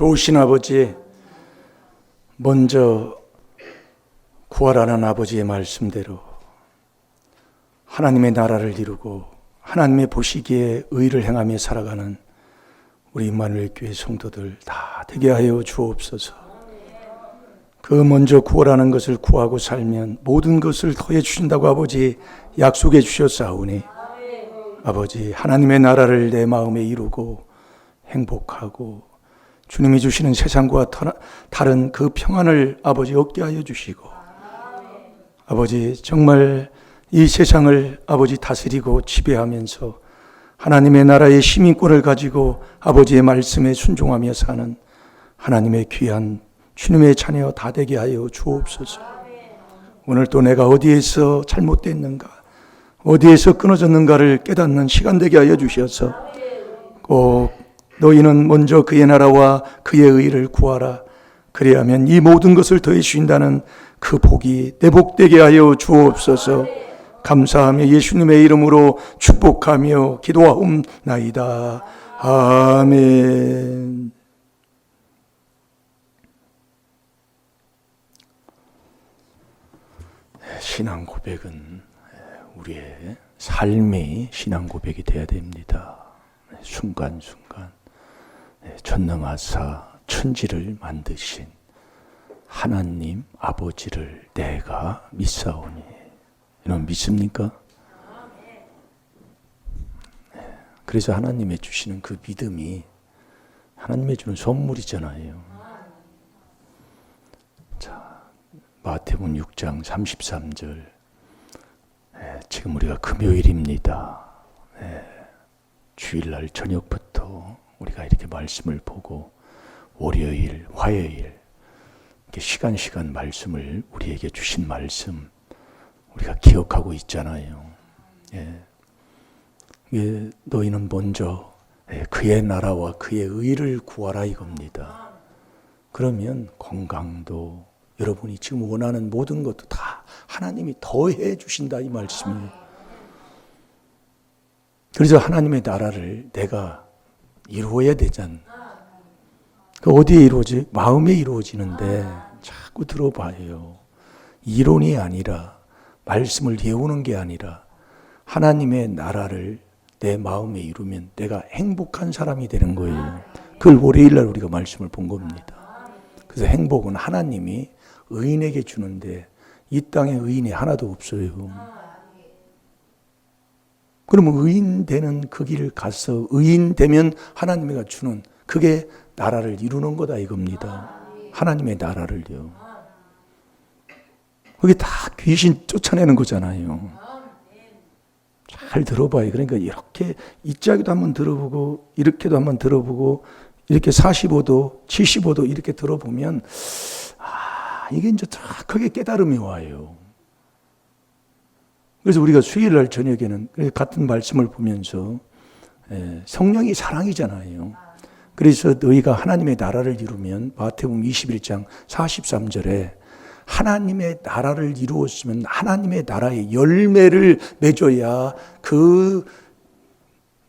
좋으신 아버지, 먼저 구하라는 아버지의 말씀대로 하나님의 나라를 이루고 하나님의 보시기에 의를 행하며 살아가는 우리 임마누엘 교회 성도들 다 되게 하여 주옵소서. 그 먼저 구하라는 것을 구하고 살면 모든 것을 더해 주신다고 아버지 약속해 주셨사오니 아버지, 하나님의 나라를 내 마음에 이루고 행복하고 주님이 주시는 세상과 다른 그 평안을 아버지 얻게 하여 주시고, 아버지 정말 이 세상을 아버지 다스리고 지배하면서 하나님의 나라의 시민권을 가지고 아버지의 말씀에 순종하며 사는 하나님의 귀한 주님의 자녀 다 되게 하여 주옵소서. 오늘 또 내가 어디에서 잘못됐는가, 어디에서 끊어졌는가를 깨닫는 시간 되게 하여 주셔서 꼭 너희는 먼저 그의 나라와 그의 의를 구하라. 그래야면 이 모든 것을 더해 주신다는 그 복이 내 복되게 하여 주옵소서. 감사하며 예수님의 이름으로 축복하며 기도하옵나이다. 아멘. 신앙 고백은 우리의 삶의 신앙 고백이 되어야 됩니다. 순간순간 전능하사 천지를 만드신 하나님 아버지를 내가 믿사오니, 여러분 믿습니까? 그래서 하나님의 주시는 그 믿음이 하나님의 주는 선물이잖아요. 자, 마태복음 6장 33절. 지금 우리가 금요일입니다. 주일날 저녁부터 우리가 이렇게 말씀을 보고 월요일, 화요일 이렇게 시간 말씀을 우리에게 주신 말씀 우리가 기억하고 있잖아요. 너희는 먼저 그의 나라와 그의 의를 구하라 이겁니다. 그러면 건강도 여러분이 지금 원하는 모든 것도 다 하나님이 더해 주신다 이 말씀이에요. 그래서 하나님의 나라를 내가 이루어야 되잖아. 그 어디에 이루어지? 마음에 이루어지는데 자꾸 들어봐요. 이론이 아니라 말씀을 외우는 게 아니라 하나님의 나라를 내 마음에 이루면 내가 행복한 사람이 되는 거예요. 그걸 월요일날 우리가 말씀을 본 겁니다. 그래서 행복은 하나님이 의인에게 주는데 이 땅에 의인이 하나도 없어요. 그러면 의인 되는 그 길을 가서 의인 되면 하나님이 주는 그게 나라를 이루는 거다 이겁니다. 하나님의 나라를요. 그게 다 귀신 쫓아내는 거잖아요. 잘 들어봐요. 그러니까 이렇게 이짜기도 한번 들어보고 이렇게도 한번 들어보고 이렇게 45도 75도 이렇게 들어보면 이게 이제 정확하게 깨달음이 와요. 그래서 우리가 수요일날 저녁에는 같은 말씀을 보면서 성령이 사랑이잖아요. 그래서 너희가 하나님의 나라를 이루면 마태복음 21장 43절에 하나님의 나라를 이루었으면 하나님의 나라의 열매를 맺어야 그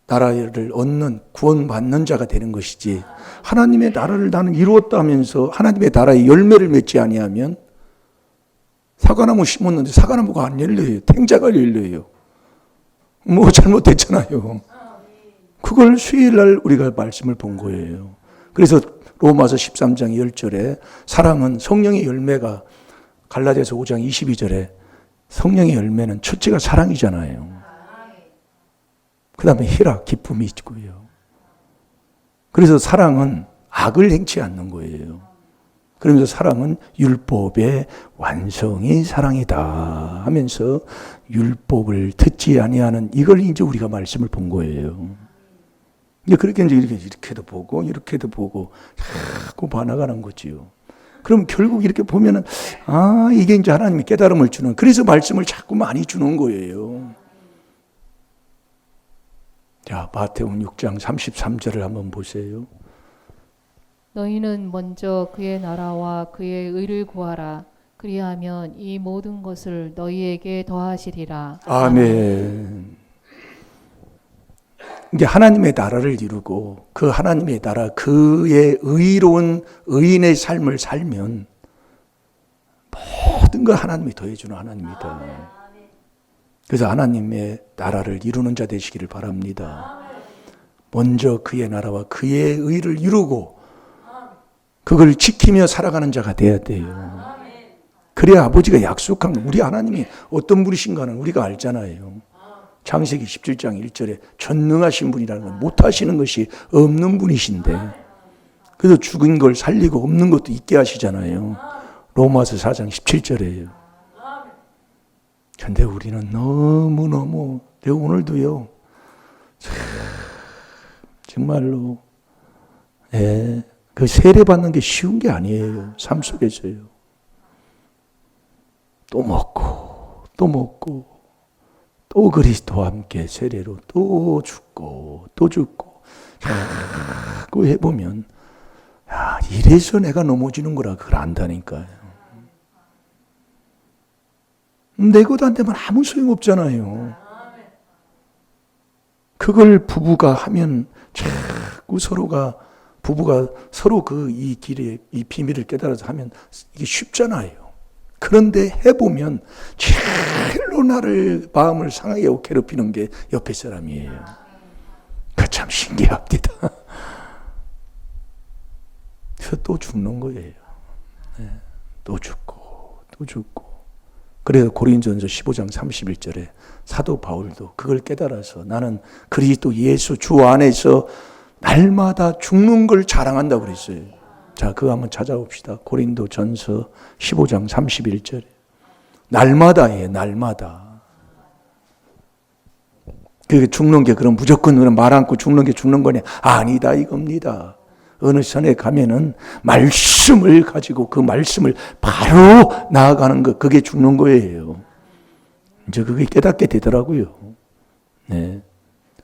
나라를 얻는 구원받는 자가 되는 것이지, 하나님의 나라를 나는 이루었다면서 하나님의 나라의 열매를 맺지 아니하면 사과나무 심었는데 사과나무가 안 열려요. 탱자가 열려요. 뭐 잘못됐잖아요. 그걸 수요일날 우리가 말씀을 본 거예요. 그래서 로마서 13장 10절에 사랑은 성령의 열매가, 갈라디아서 5장 22절에 성령의 열매는 첫째가 사랑이잖아요. 그 다음에 희락, 기쁨이 있고요. 그래서 사랑은 악을 행치 않는 거예요. 그러면서 사랑은 율법의 완성이 사랑이다 하면서 율법을 듣지 아니하는, 이걸 이제 우리가 말씀을 본 거예요. 이제 그렇게 이제 이렇게도 보고 이렇게도 보고 자꾸 봐나가는 거지요. 그럼 결국 이렇게 보면은 이게 이제 하나님이 깨달음을 주는, 그래서 말씀을 자꾸 많이 주는 거예요. 자, 마태복음 6장 33절을 한번 보세요. 너희는 먼저 그의 나라와 그의 의를 구하라. 그리하면 이 모든 것을 너희에게 더하시리라. 아멘. 이게 하나님의 나라를 이루고 그 하나님의 나라, 그의 의로운 의인의 삶을 살면 모든 걸 하나님이 더해주는 하나님이다. 그래서 하나님의 나라를 이루는 자 되시기를 바랍니다. 먼저 그의 나라와 그의 의를 이루고 그걸 지키며 살아가는 자가 돼야 돼요. 그래야 아버지가 약속한 우리 하나님이 어떤 분이신가는 우리가 알잖아요. 창세기 17장 1절에 전능하신 분이라는 건 못하시는 것이 없는 분이신데, 그래서 죽은 걸 살리고 없는 것도 있게 하시잖아요. 로마서 4장 17절에요. 그런데 우리는 너무너무, 내가 오늘도요, 정말로 그 세례받는 게 쉬운 게 아니에요. 삶 속에서요. 또 먹고 또 먹고 또 그리스도와 함께 세례로 또 죽고 또 죽고 자꾸 해보면, 야, 이래서 내가 넘어지는 거라 그걸 안다니까요. 내 것 안 되면 아무 소용없잖아요. 그걸 부부가 하면 자꾸 부부가 서로 이 길에 이 비밀을 깨달아서 하면 이게 쉽잖아요. 그런데 해보면 제일로 나를 마음을 상하게 하고 괴롭히는 게 옆에 사람이에요. 그 참 신기합니다. 그래서 또 죽는 거예요. 또 죽고 또 죽고. 그래서 고린도전서 15장 31절에 사도 바울도 그걸 깨달아서 나는 그리스도 예수 주 안에서 날마다 죽는 걸 자랑한다고 그랬어요. 자, 그거 한번 찾아봅시다. 고린도전서 15장 31절에 날마다예요. 날마다. 그 죽는 게 그럼 무조건 그런 말 않고 죽는 게 죽는 거냐? 아니다 이겁니다. 어느 선에 가면은 말씀을 가지고 그 말씀을 바로 나아가는 것, 그게 죽는 거예요. 이제 그게 깨닫게 되더라고요. 네.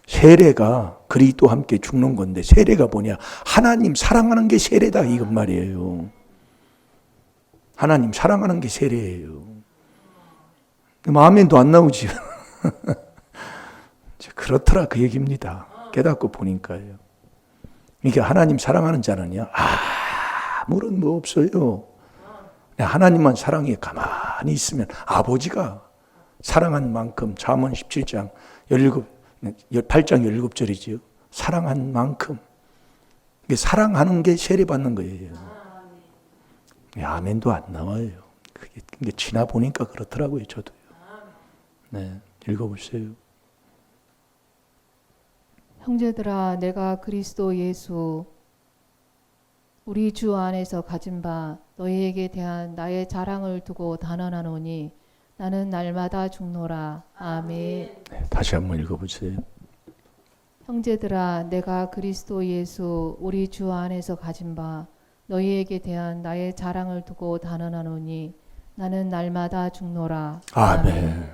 세례가 그리스도와 함께 죽는 건데, 세례가 뭐냐? 하나님 사랑하는 게 세례다 이것 말이에요. 하나님 사랑하는 게 세례예요. 아멘도 안 나오지. 그렇더라 그 얘기입니다. 깨닫고 보니까요. 이게 하나님 사랑하는 자는요, 아무런 뭐 없어요. 하나님만 사랑해 가만히 있으면 아버지가 사랑한 만큼, 잠언 17장 8장 17절이지요. 사랑한 만큼. 이게 사랑하는 게 세례받는 거예요. 아멘도 안 나와요. 그게 지나 보니까 그렇더라고요, 저도요. 네, 읽어보세요. 형제들아, 내가 그리스도 예수 우리 주 안에서 가진 바 너희에게 대한 나의 자랑을 두고 단언하노니 나는 날마다 죽노라. 아멘. 네, 다시 한번 읽어보세요. 형제들아, 내가 그리스도 예수 우리 주 안에서 가진 바 너희에게 대한 나의 자랑을 두고 단언하노니 나는 날마다 죽노라. 아멘.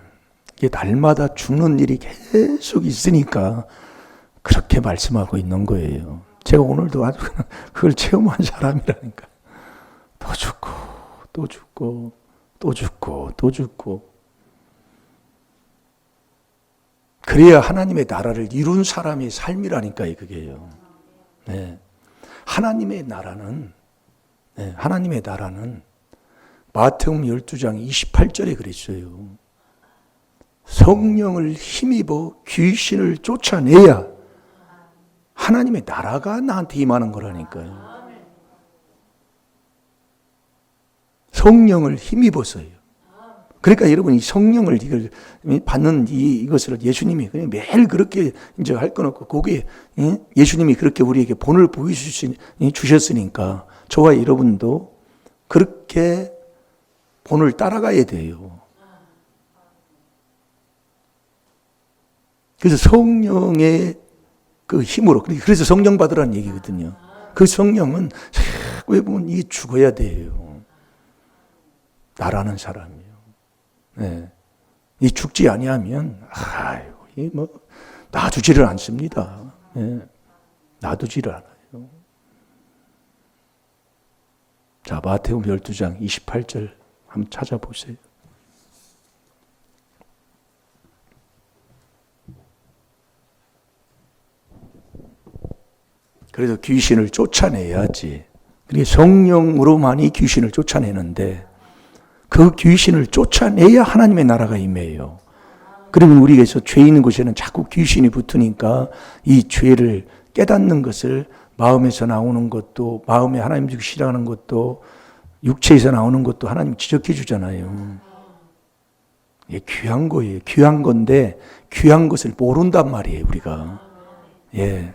이게 날마다 죽는 일이 계속 있으니까 그렇게 말씀하고 있는 거예요. 제가 오늘도 아주 그걸 체험한 사람이라니까. 또 죽고 또 죽고 또 죽고 또 죽고. 그래야 하나님의 나라를 이룬 사람의 삶이라니까요, 그게요. 네. 하나님의 나라는 마태복음 12장 28절에 그랬어요. 성령을 힘입어 귀신을 쫓아내야 하나님의 나라가 나한테 임하는 거라니까요. 성령을 힘입어서요. 그러니까 여러분, 이 성령을 이걸 받는 이것을 예수님이 그냥 매일 그렇게 이제 할 건 없고, 거기에 예수님이 그렇게 우리에게 본을 보여주셨으니까 저와 여러분도 그렇게 본을 따라가야 돼요. 그래서 성령의 그 힘으로, 그래서 성령 받으라는 얘기거든요. 그 성령은 왜 보면 이게 죽어야 돼요. 나라는 사람이요. 네. 이 죽지 아니하면 이 놔두지를 않습니다. 네. 놔두지를 않아요. 자, 마태복음 12장 28절 한번 찾아보세요. 그래서 귀신을 쫓아내야지. 그게 성령으로만이 귀신을 쫓아내는데 그 귀신을 쫓아내야 하나님의 나라가 임해요. 그러면 우리에게서 죄 있는 곳에는 자꾸 귀신이 붙으니까 이 죄를 깨닫는 것을 마음에서 나오는 것도, 마음에 하나님 주기 싫어하는 것도, 육체에서 나오는 것도 하나님 지적해 주잖아요. 이게 귀한 거예요. 귀한 건데 귀한 것을 모른단 말이에요, 우리가. 예.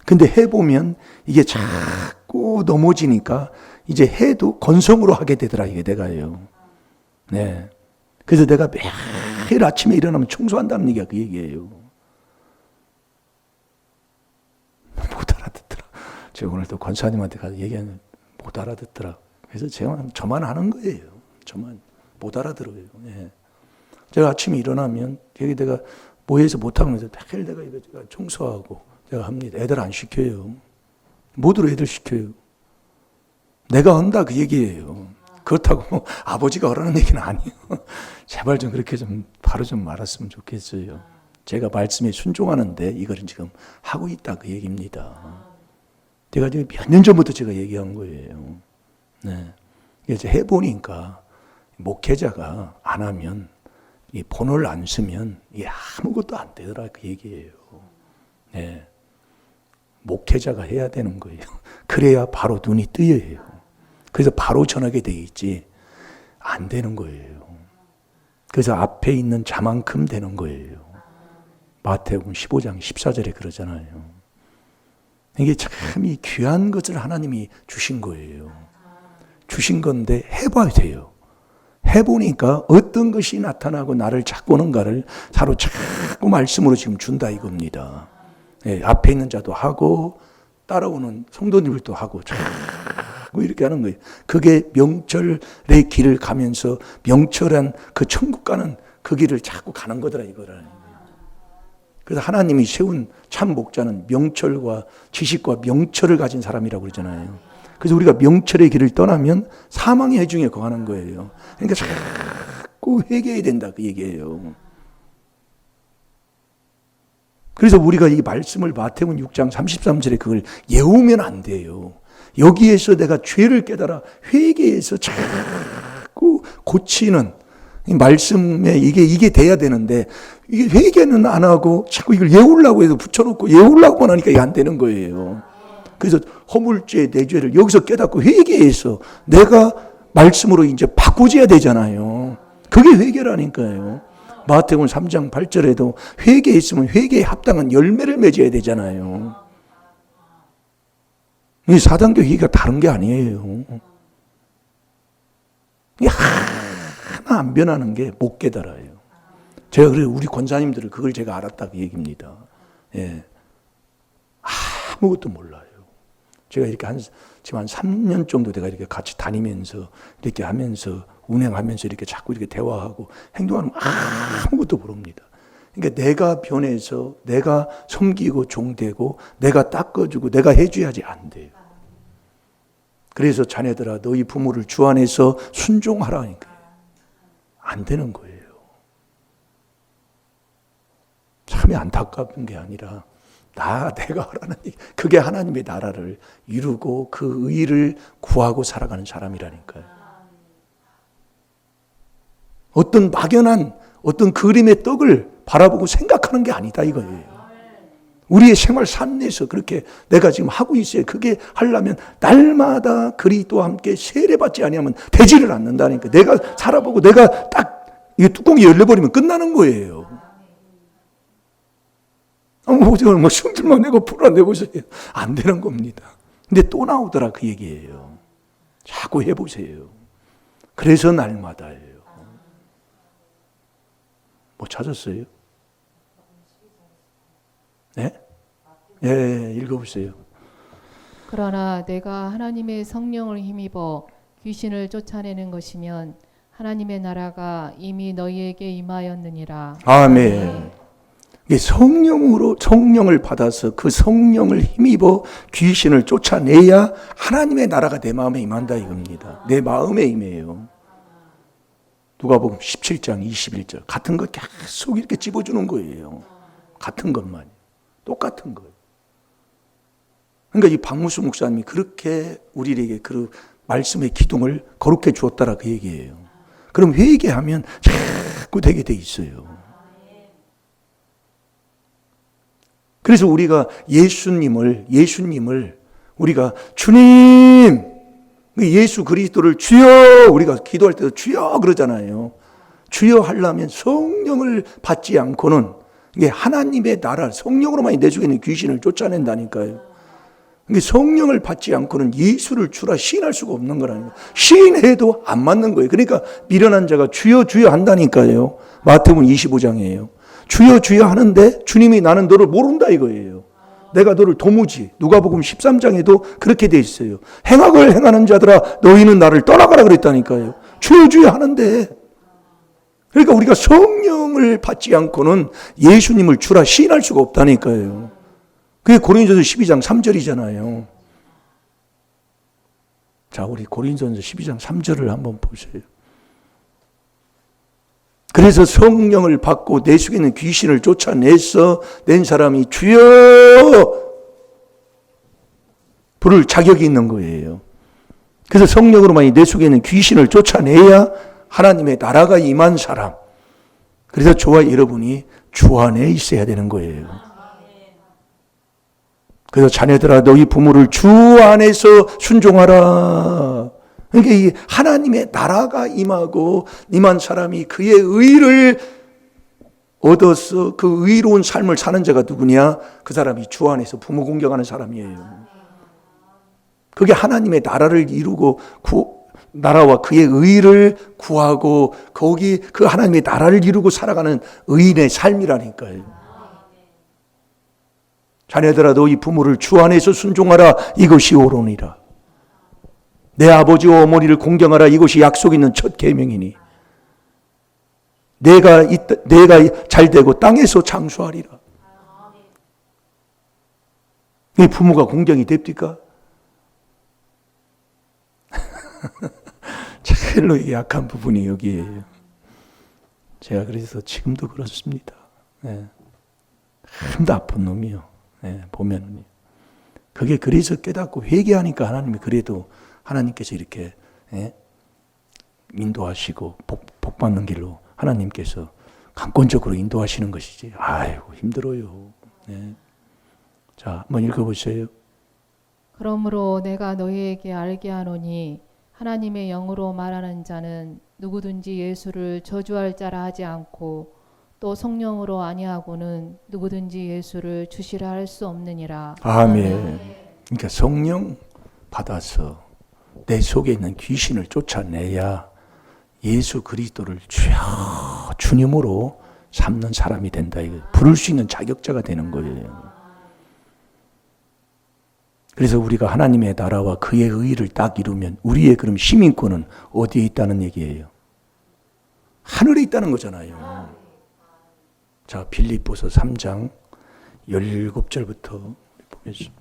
근데 해보면 이게 자꾸 넘어지니까 이제 해도 건성으로 하게 되더라, 이게 내가요. 네. 그래서 내가 매일 아침에 일어나면 청소한다는 얘기가 그 얘기예요. 못 알아듣더라. 제가 오늘 또 권사님한테 가서 얘기하면 못 알아듣더라. 그래서 저만 하는 거예요. 저만 못 알아들어요. 예. 제가 아침에 일어나면 여기 내가 모여서 못하면서 매일 내가 이거 청소하고 제가 합니다. 애들 안 시켜요. 모두로 애들 시켜요. 내가 한다 그 얘기예요. 그렇다고 아버지가 하라는 얘기는 아니에요. 제발 좀 그렇게 좀 바로 좀 말았으면 좋겠어요. 제가 말씀에 순종하는데 이거를 지금 하고 있다 그 얘기입니다. 제가 지금 몇 년 전부터 제가 얘기한 거예요. 네. 이제 해보니까 목회자가 안 하면 이 본을 안 쓰면 이게 아무것도 안 되더라 그 얘기예요. 네. 목회자가 해야 되는 거예요. 그래야 바로 눈이 뜨여요. 그래서 바로 전하게 돼 있지 안 되는 거예요. 그래서 앞에 있는 자만큼 되는 거예요. 마태복음 15장 14절에 그러잖아요. 이게 참 이 귀한 것을 하나님이 주신 거예요. 주신 건데 해봐야 돼요. 해보니까 어떤 것이 나타나고 나를 찾고는가를 자꾸 말씀으로 지금 준다 이겁니다. 예, 앞에 있는 자도 하고 따라오는 성도님들도 하고 자꾸 이렇게 하는 거예요. 그게 명철의 길을 가면서 명철한 그 천국 가는 그 길을 자꾸 가는 거더라 이거라. 그래서 하나님이 세운 참 목자는 명철과 지식과 명철을 가진 사람이라고 그러잖아요. 그래서 우리가 명철의 길을 떠나면 사망의 해중에 거하는 거예요. 그러니까 자꾸 회개해야 된다 그 얘기예요. 그래서 우리가 이 말씀을 마태복음 6장 33절에 그걸 외우면 안 돼요. 여기에서 내가 죄를 깨달아 회개해서 자꾸 고치는 이 말씀에 이게 돼야 되는데 이게 회개는 안 하고 자꾸 이걸 외우려고 해서 붙여놓고 외우려고만 하니까 이게 안 되는 거예요. 그래서 허물죄, 내 죄를 여기서 깨닫고 회개해서 내가 말씀으로 이제 바꾸어야 되잖아요. 그게 회개라니까요. 마태복음 3장 8절에도 회개했으면 회개에 합당한 열매를 맺어야 되잖아요. 이 사단교 회개가 다른 게 아니에요. 하나 안 변하는 게 못 깨달아요. 제가 그래요. 우리 권사님들을 그걸 제가 알았다 그 얘기입니다. 예. 아무것도 몰라요. 제가 이렇게 지금 한 3년 정도 내가 이렇게 같이 다니면서 이렇게 하면서 운행하면서 이렇게 자꾸 이렇게 대화하고 행동하는 아무것도 모릅니다. 그러니까 내가 변해서 내가 섬기고 종되고 내가 닦아주고 내가 해줘야지 안 돼요. 그래서 자네들아 너희 부모를 주 안에서 순종하라니까 안 되는 거예요. 참이 안타까운 게 아니라 내가 하라는 그게 하나님의 나라를 이루고 그 의를 구하고 살아가는 사람이라니까요. 어떤 막연한 어떤 그림의 떡을 바라보고 생각하는 게 아니다 이거예요. 우리의 생활 삶 내에서 그렇게 내가 지금 하고 있어요. 그게 하려면 날마다 그리스도와 함께 세례받지 아니하면 되지를 않는다니까. 내가 살아보고 내가 딱 이 뚜껑이 열려버리면 끝나는 거예요. 뭐 숨들만 내고 풀어내고 있어요. 안 되는 겁니다. 근데 또 나오더라 그 얘기예요. 자꾸 해보세요. 그래서 날마다예요. 뭐 찾았어요? 네? 예, 읽어보세요. 그러나 내가 하나님의 성령을 힘입어 귀신을 쫓아내는 것이면 하나님의 나라가 이미 너희에게 임하였느니라. 아멘. 성령을 받아서 그 성령을 힘입어 귀신을 쫓아내야 하나님의 나라가 내 마음에 임한다 이겁니다. 내 마음에 임해요. 누가복음 17장 21절 같은 것 계속 이렇게 집어주는 거예요. 같은 것만 똑같은 거예요. 그러니까 이 박무수 목사님이 그렇게 우리에게 그 말씀의 기둥을 거룩해 주었다라 그 얘기예요. 그럼 회개하면 자꾸 되게 돼 있어요. 그래서 우리가 예수님을 우리가 주님, 예수 그리스도를 주여, 우리가 기도할 때도 주여 그러잖아요. 주여 하려면 성령을 받지 않고는 이게 하나님의 나라, 성령으로만 내 속에 있는 귀신을 쫓아낸다니까요. 이게 성령을 받지 않고는 예수를 주라 시인할 수가 없는 거라니까요. 시인해도 안 맞는 거예요. 그러니까 미련한 자가 주여 주여 한다니까요. 마태복음 25장이에요. 주여 주여 하는데 주님이 나는 너를 모른다 이거예요. 내가 너를 도무지. 누가복음 13장에도 그렇게 돼 있어요. 행악을 행하는 자들아 너희는 나를 떠나가라 그랬다니까요. 주여 주여 하는데, 그러니까 우리가 성령을 받지 않고는 예수님을 주라 시인할 수가 없다니까요. 그게 고린도전서 12장 3절이잖아요. 자, 우리 고린도전서 12장 3절을 한번 보세요. 그래서 성령을 받고 내 속에 있는 귀신을 쫓아내서 낸 사람이 주여 부를 자격이 있는 거예요. 그래서 성령으로만이 내 속에 있는 귀신을 쫓아내야 하나님의 나라가 임한 사람. 그래서 저와 여러분이 주 안에 있어야 되는 거예요. 그래서 자녀들아 너희 부모를 주 안에서 순종하라. 그러니까 이 하나님의 나라가 임하고 임한 사람이 그의 의를 얻어서 그 의로운 삶을 사는 자가 누구냐? 그 사람이 주 안에서 부모 공경하는 사람이에요. 그게 하나님의 나라를 이루고 나라와 그의 의를 구하고 거기 그 하나님의 나라를 이루고 살아가는 의인의 삶이라니까요. 자녀들아 너희 부모를 주 안에서 순종하라. 이것이 옳으니라. 내 아버지와 어머니를 공경하라. 이것이 약속 있는 첫 계명이니 내가 잘되고 땅에서 장수하리라. 이 부모가 공경이 됩니까? 제일로 약한 부분이 여기에요. 제가 그래서 지금도 그렇습니다. 네. 참 나쁜 놈이요. 네, 보면은요. 그게 그래서 깨닫고 회개하니까 하나님이 그래도 하나님께서 이렇게 인도하시고 복 받는 길로 하나님께서 강권적으로 인도하시는 것이지. 아이고 힘들어요. 네. 자, 한번 읽어보세요. 그러므로 내가 너희에게 알게 하노니 하나님의 영으로 말하는 자는 누구든지 예수를 저주할 자라 하지 않고 또 성령으로 아니하고는 누구든지 예수를 주시라 할 수 없느니라. 아멘. 그러니까 성령 받아서 내 속에 있는 귀신을 쫓아내야 예수 그리스도를 주님으로 삼는 사람이 된다. 이거 부를 수 있는 자격자가 되는 거예요. 그래서 우리가 하나님의 나라와 그의 의를 딱 이루면 우리의 그럼 시민권은 어디에 있다는 얘기예요? 하늘에 있다는 거잖아요. 자, 빌립보서 3장 17절부터 보겠습니다.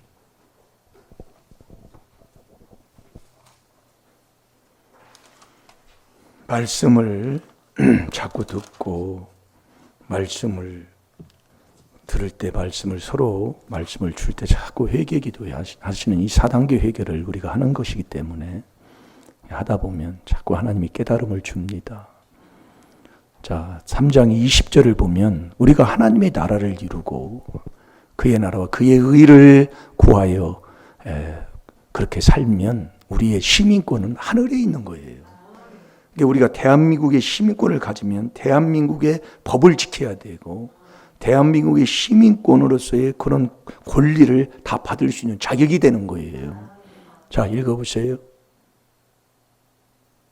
말씀을 자꾸 듣고 말씀을 들을 때 말씀을 서로 말씀을 줄 때 자꾸 회개 기도 하시는 이 4단계 회개를 우리가 하는 것이기 때문에 하다 보면 자꾸 하나님이 깨달음을 줍니다. 자, 3장 20절을 보면 우리가 하나님의 나라를 이루고 그의 나라와 그의 의를 구하여 그렇게 살면 우리의 시민권은 하늘에 있는 거예요. 그러니까 우리가 대한민국의 시민권을 가지면 대한민국의 법을 지켜야 되고 대한민국의 시민권으로서의 그런 권리를 다 받을 수 있는 자격이 되는 거예요. 자, 읽어보세요.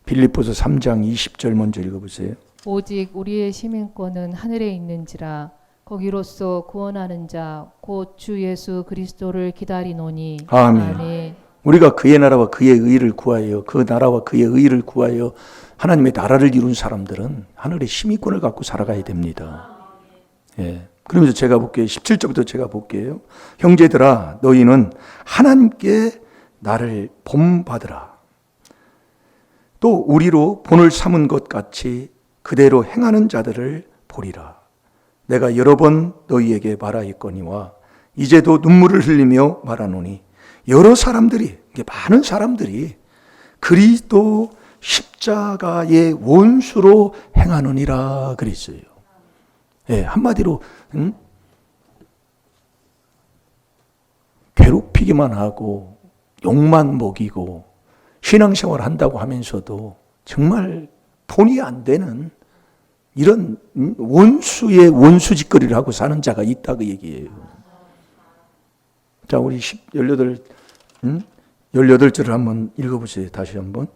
빌립보서 3장 20절 먼저 읽어보세요. 오직 우리의 시민권은 하늘에 있는지라 거기로서 구원하는 자 곧 주 예수 그리스도를 기다리노니. 아멘. 아멘. 우리가 그의 나라와 그의 의를 구하여 그 나라와 그의 의를 구하여 하나님의 나라를 이룬 사람들은 하늘의 시민권을 갖고 살아가야 됩니다. 예. 그러면서 제가 볼게요. 17절부터 제가 볼게요. 형제들아 너희는 하나님께 나를 본받으라. 또 우리로 본을 삼은 것 같이 그대로 행하는 자들을 보리라. 내가 여러 번 너희에게 말하였거니와 이제도 눈물을 흘리며 말하노니 여러 사람들이, 많은 사람들이 그리스도 십자가의 원수로 행하느니라 그랬어요. 예, 한마디로 괴롭히기만 하고 욕만 먹이고 신앙생활 한다고 하면서도 정말 돈이 안 되는 이런 원수의 원수짓거리를 하고 사는 자가 있다 그 얘기예요. 자, 우리 18절을 한번 읽어보세요. 다시 한번.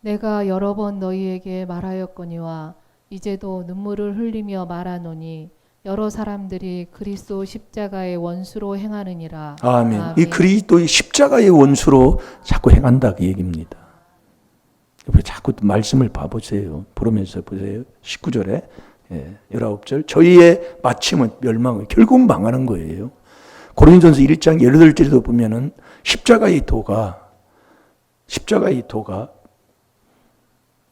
내가 여러 번 너희에게 말하였거니와 이제도 눈물을 흘리며 말하노니 여러 사람들이 그리스도 십자가의 원수로 행하느니라. 아멘. 아멘. 이 그리스도의 십자가의 원수로 자꾸 행한다 그 얘기입니다. 자꾸 말씀을 봐보세요. 보면서 보세요. 19절에 19절 저희의 마침은 멸망을 결국 망하는 거예요. 고린도전서 1장 18절에도 보면은 십자가의 도가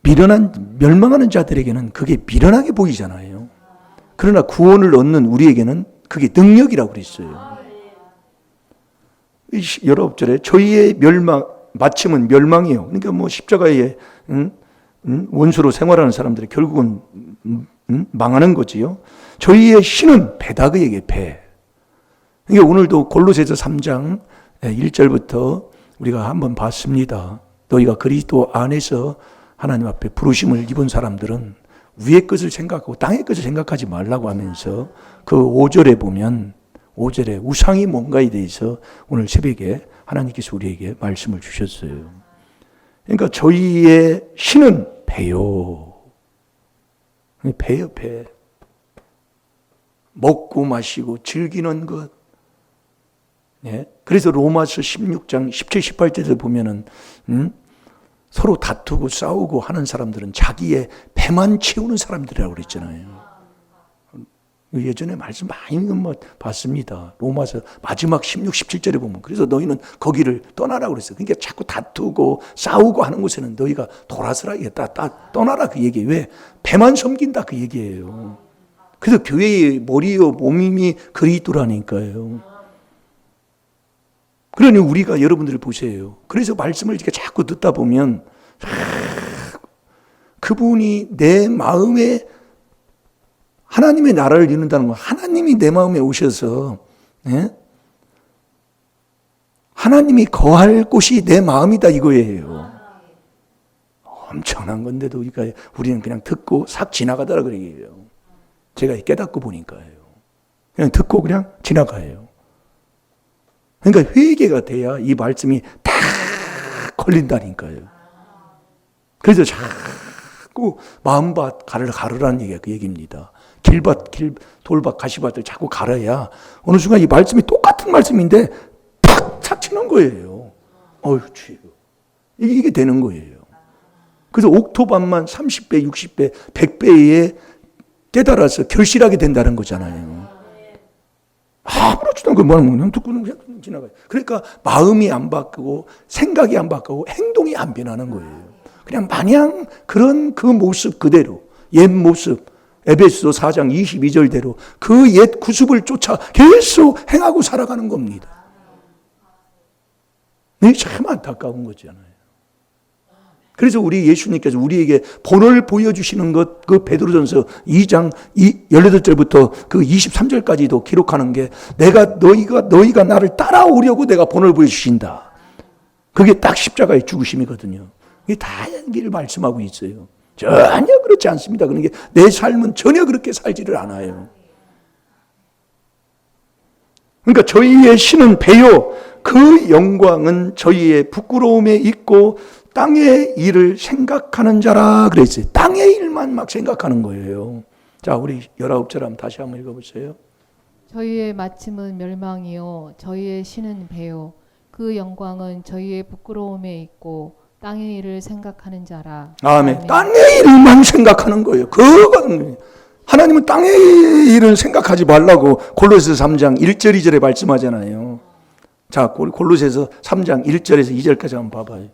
미련한 멸망하는 자들에게는 그게 미련하게 보이잖아요. 그러나 구원을 얻는 우리에게는 그게 능력이라고 그랬어요. 19절에 저희의 마침은 멸망이요. 그러니까 뭐 십자가의 원수로 생활하는 사람들이 결국은 망하는 거지요. 저희의 신은 배다 그 얘기예요. 배. 그러니까 오늘도 골로새서 3장 1절부터 우리가 한번 봤습니다. 너희가 그리스도 안에서 하나님 앞에 부르심을 입은 사람들은 위의 것을 생각하고 땅의 것을 생각하지 말라고 하면서 그 5절에 보면 5절에 우상이 뭔가에 대해서 오늘 새벽에 하나님께서 우리에게 말씀을 주셨어요. 그러니까 저희의 신은 배요. 배요, 배. 먹고 마시고 즐기는 것. 예? 그래서 로마서 16장 17, 18절에 보면은 서로 다투고 싸우고 하는 사람들은 자기의 배만 채우는 사람들이라고 그랬잖아요. 예전에 말씀 많이 봤습니다. 로마서 마지막 16, 17절에 보면 그래서 너희는 거기를 떠나라고 그랬어요. 그러니까 자꾸 다투고 싸우고 하는 곳에는 너희가 돌아서라 떠나라 그 얘기예요. 왜? 배만 섬긴다 그 얘기예요. 그래서 교회의 머리요 몸이 그리스도라니까요. 그러니 우리가 여러분들 보세요. 그래서 말씀을 이렇게 자꾸 듣다 보면 그분이 내 마음에 하나님의 나라를 이룬다는 건 하나님이 내 마음에 오셔서 하나님이 거할 곳이 내 마음이다 이거예요. 엄청난 건데도 우리는 그냥 듣고 싹 지나가더라 그래요. 제가 깨닫고 보니까요. 그냥 듣고 그냥 지나가요. 그러니까 회개가 돼야 이 말씀이 다 걸린다니까요. 그래서 자꾸 마음밭 가르라는 얘기가 그 얘기입니다. 돌밭, 가시밭을 자꾸 갈아야 어느 순간 이 말씀이 똑같은 말씀인데 탁 착치는 거예요. 이게 되는 거예요. 그래서 옥토밭만 30배, 60배, 100배에 깨달아서 결실하게 된다는 거잖아요. 아무렇지도 않고 그냥 듣고는 그냥 지나가요. 그러니까 마음이 안 바뀌고 생각이 안 바뀌고 행동이 안 변하는 거예요. 그냥 마냥 그런 그 모습 그대로 옛 모습 에베소 4장 22절대로 그 옛 구습을 쫓아 계속 행하고 살아가는 겁니다. 이게 참 안타까운 거잖아요. 그래서 우리 예수님께서 우리에게 본을 보여주시는 것, 그 베드로전서 2장 18절부터 그 23절까지도 기록하는 게 너희가 나를 따라오려고 내가 본을 보여주신다. 그게 딱 십자가의 죽으심이거든요. 이게 다 얘기를 말씀하고 있어요. 전혀 그렇지 않습니다. 그러니까 내 삶은 전혀 그렇게 살지를 않아요. 그러니까 저희의 신은 배요. 그 영광은 저희의 부끄러움에 있고 땅의 일을 생각하는 자라 그랬어요. 땅의 일만 막 생각하는 거예요. 자, 우리 19절 한번 다시 한번 읽어보세요. 저희의 마침은 멸망이요 저희의 신은 배요 그 영광은 저희의 부끄러움에 있고 땅의 일을 생각하는 자라. 아멘. 아멘. 땅의 일만 생각하는 거예요. 그건 하나님은 땅의 일은 생각하지 말라고 골로새서 3장 1절 2절에 말씀하잖아요. 자, 골로새서 3장 1절에서 2절까지 한번 봐봐요.